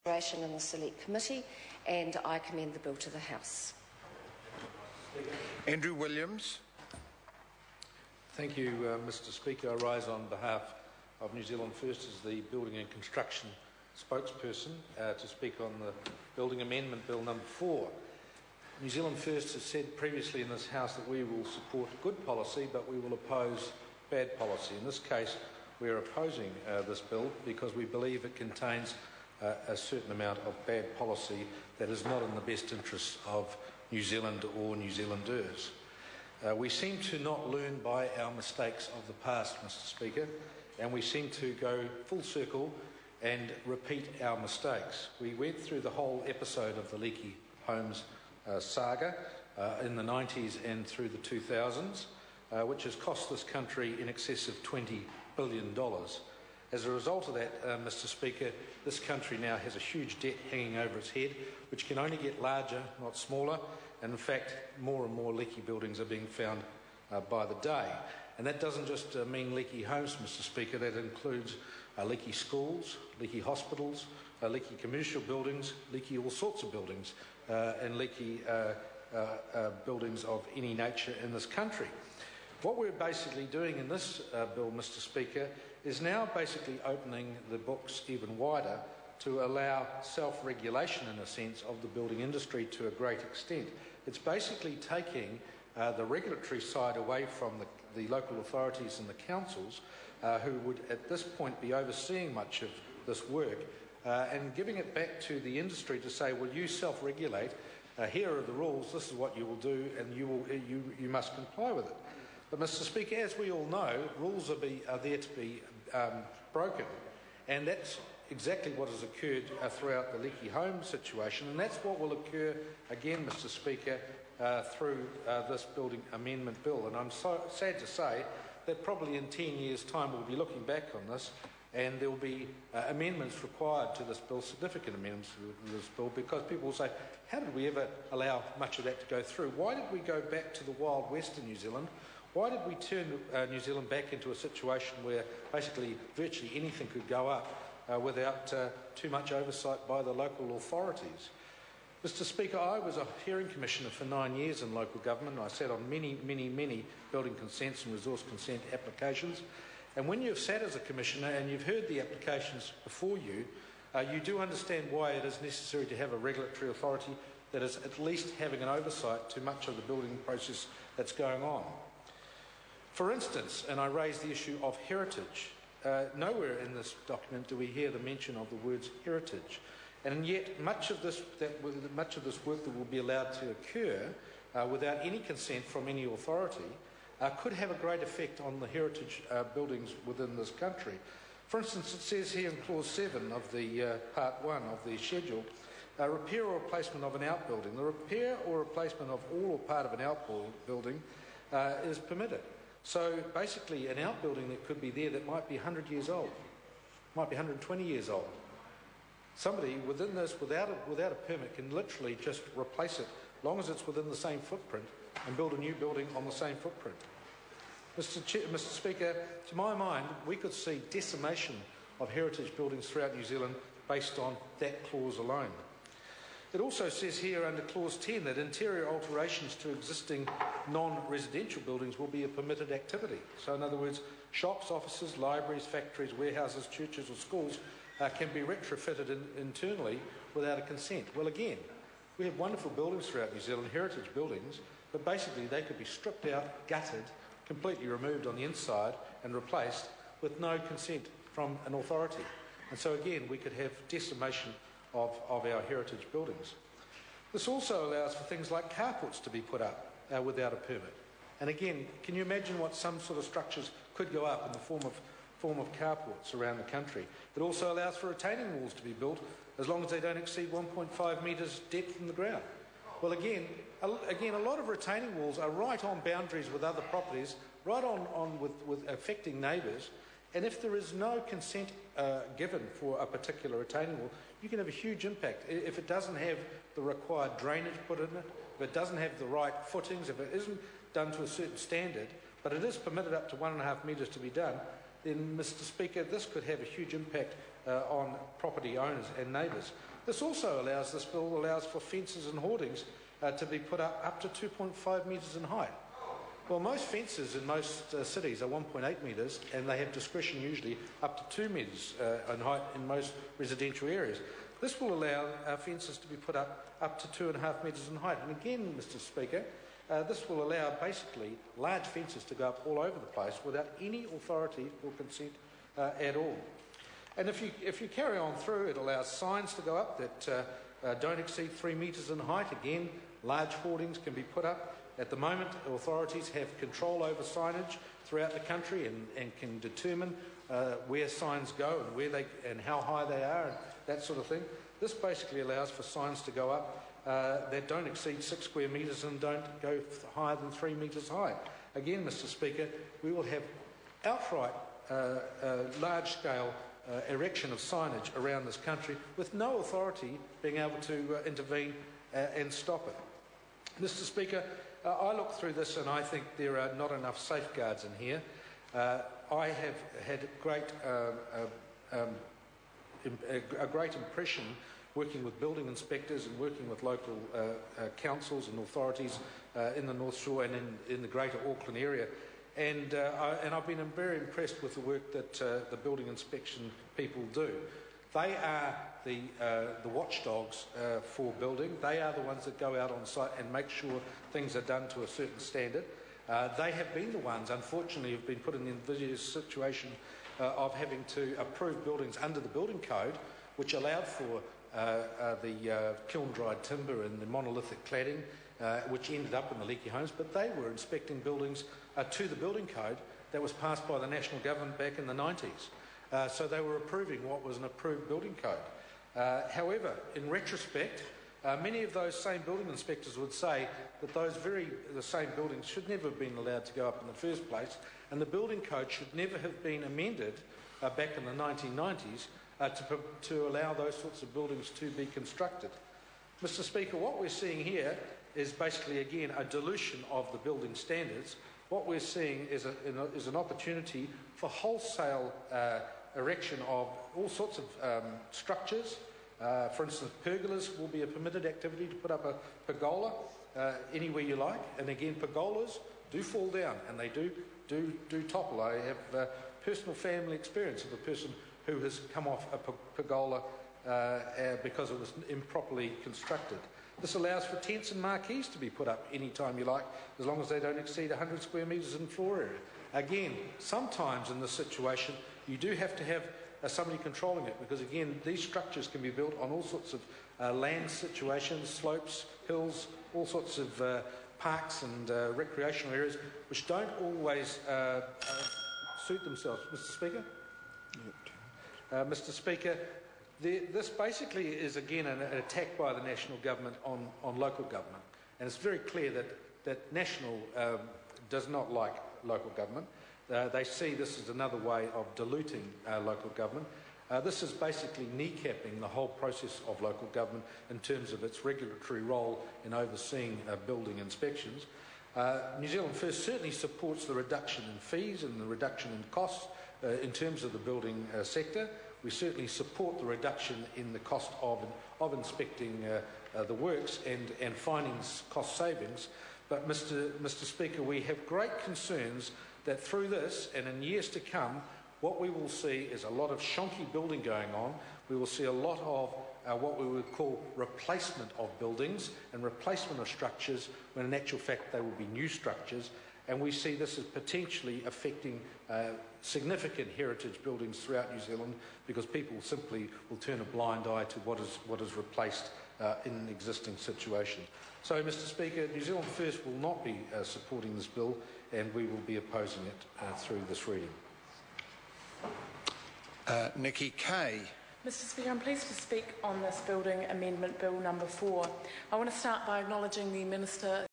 In the Select Committee, and I commend the bill to the House. Andrew Williams. Thank you, Mr Speaker. I rise on behalf of New Zealand First as the Building and Construction spokesperson to speak on the Building Amendment Bill number 4. New Zealand First has said previously in this House that we will support good policy, but we will oppose bad policy. In this case, we are opposing this bill because we believe it contains a certain amount of bad policy that is not in the best interests of New Zealand or New Zealanders. We seem to not learn by our mistakes of the past, Mr Speaker, and we seem to go full circle and repeat our mistakes. We went through the whole episode of the leaky homes saga in the 90s and through the 2000s, which has cost this country in excess of $20 billion. As a result of that, Mr Speaker, this country now has a huge debt hanging over its head, which can only get larger, not smaller, and in fact, more and more leaky buildings are being found by the day. And that doesn't just mean leaky homes, Mr Speaker, that includes leaky schools, leaky hospitals, leaky commercial buildings, leaky all sorts of buildings, and leaky buildings of any nature in this country. What we're basically doing in this bill, Mr Speaker, is now basically opening the books even wider to allow self-regulation, in a sense, of the building industry to a great extent. It's basically taking the regulatory side away from the local authorities and the councils who would at this point be overseeing much of this work and giving it back to the industry to say, well, you self-regulate, here are the rules, this is what you will do, and you must comply with it. But, Mr Speaker, as we all know, rules are there to be broken, and that's exactly what has occurred throughout the leaky home situation, and that's what will occur again, Mr Speaker, through this building amendment bill. And I'm so sad to say that probably in 10 years' time we'll be looking back on this, and there will be amendments required to this bill, significant amendments to this bill, because people will say, how did we ever allow much of that to go through? Why did we go back to the Wild West in New Zealand? Why did we turn New Zealand back into a situation where basically virtually anything could go up without too much oversight by the local authorities? Mr Speaker, I was a hearing commissioner for 9 years in local government. I sat on many building consents and resource consent applications. And when you've sat as a commissioner and you've heard the applications before you, you do understand why it is necessary to have a regulatory authority that is at least having an oversight to much of the building process that's going on. For instance, and I raised the issue of heritage, nowhere in this document do we hear the mention of the words heritage. And yet much of this work that will be allowed to occur without any consent from any authority could have a great effect on the heritage buildings within this country. For instance, it says here in Clause 7 of the Part 1 of the schedule, repair or replacement of an outbuilding. The repair or replacement of all or part of an outbuilding is permitted. So basically an outbuilding that could be there that might be 100 years old, might be 120 years old. Somebody within this, without a permit, can literally just replace it, as long as it's within the same footprint, and build a new building on the same footprint. Mr Speaker, to my mind, we could see decimation of heritage buildings throughout New Zealand based on that clause alone. It also says here under Clause 10 that interior alterations to existing non-residential buildings will be a permitted activity. So in other words, shops, offices, libraries, factories, warehouses, churches or schools can be retrofitted internally without a consent. Well, again, we have wonderful buildings throughout New Zealand, heritage buildings, but basically they could be stripped out, gutted, completely removed on the inside and replaced with no consent from an authority. And so again, we could have decimation of our heritage buildings. This also allows for things like carports to be put up without a permit. And again, can you imagine what some sort of structures could go up in the form of carports around the country? It also allows for retaining walls to be built as long as they don't exceed 1.5 metres depth from the ground. Well, again, a lot of retaining walls are right on boundaries with other properties, right on with affecting neighbours. And if there is no consent given for a particular retaining wall, you can have a huge impact. If it doesn't have the required drainage put in it, if it doesn't have the right footings, if it isn't done to a certain standard, but it is permitted up to 1.5 metres to be done, then, Mr Speaker, this could have a huge impact on property owners and neighbours. This bill allows for fences and hoardings to be put up to 2.5 metres in height. Well, most fences in most cities are 1.8 metres, and they have discretion usually up to 2 metres in height in most residential areas. This will allow fences to be put up to 2.5 metres in height. And again, Mr. Speaker, this will allow basically large fences to go up all over the place without any authority or consent at all. And if you carry on through, it allows signs to go up that don't exceed 3 metres in height. Again, large hoardings can be put up. At the moment, authorities have control over signage throughout the country and can determine where signs go and how high they are and that sort of thing. This basically allows for signs to go up that don't exceed 6 square metres and don't go higher than 3 metres high. Again, Mr. Speaker, we will have outright large-scale erection of signage around this country with no authority being able to intervene and stop it. Mr. Speaker, I look through this and I think there are not enough safeguards in here. I have had a great impression working with building inspectors and working with local councils and authorities in the North Shore and in the Greater Auckland area. And I've been very impressed with the work that the building inspection people do. They are the watchdogs for building. They are the ones that go out on site and make sure things are done to a certain standard. They have been the ones, unfortunately, who have been put in the invidious situation of having to approve buildings under the building code, which allowed for the kiln-dried timber and the monolithic cladding, which ended up in the leaky homes. But they were inspecting buildings to the building code that was passed by the national government back in the 90s. So they were approving what was an approved building code. However, in retrospect, many of those same building inspectors would say that the same buildings should never have been allowed to go up in the first place, and the building code should never have been amended back in the 1990s to allow those sorts of buildings to be constructed. Mr. Speaker, what we're seeing here is basically, again, a dilution of the building standards. What we're seeing is an opportunity for wholesale erection of all sorts of structures. For instance, pergolas will be a permitted activity to put up a pergola anywhere you like. And again, pergolas do fall down and they do topple. I have personal family experience of a person who has come off a pergola because it was improperly constructed. This allows for tents and marquees to be put up any time you like, as long as they don't exceed 100 square metres in floor area. Again, sometimes in this situation, you do have to have somebody controlling it, because again, these structures can be built on all sorts of land situations, slopes, hills, all sorts of parks and recreational areas, which don't always suit themselves. Mr. Speaker? Mr. Speaker, this basically is again an attack by the national government on local government, and it's very clear that national does not like local government. They see this as another way of diluting local government. This is basically kneecapping the whole process of local government in terms of its regulatory role in overseeing building inspections. New Zealand First certainly supports the reduction in fees and the reduction in costs in terms of the building sector. We certainly support the reduction in the cost of inspecting the works and finding cost savings. But, Mr. Speaker, we have great concerns that through this and in years to come, what we will see is a lot of shonky building going on. We will see a lot of what we would call replacement of buildings and replacement of structures, when in actual fact they will be new structures. And we see this as potentially affecting significant heritage buildings throughout New Zealand, because people simply will turn a blind eye to what is replaced in existing situations. So, Mr. Speaker, New Zealand First will not be supporting this bill, and we will be opposing it through this reading. Nikki Kay. Mr. Speaker, I'm pleased to speak on this Building Amendment Bill number 4. I want to start by acknowledging the Minister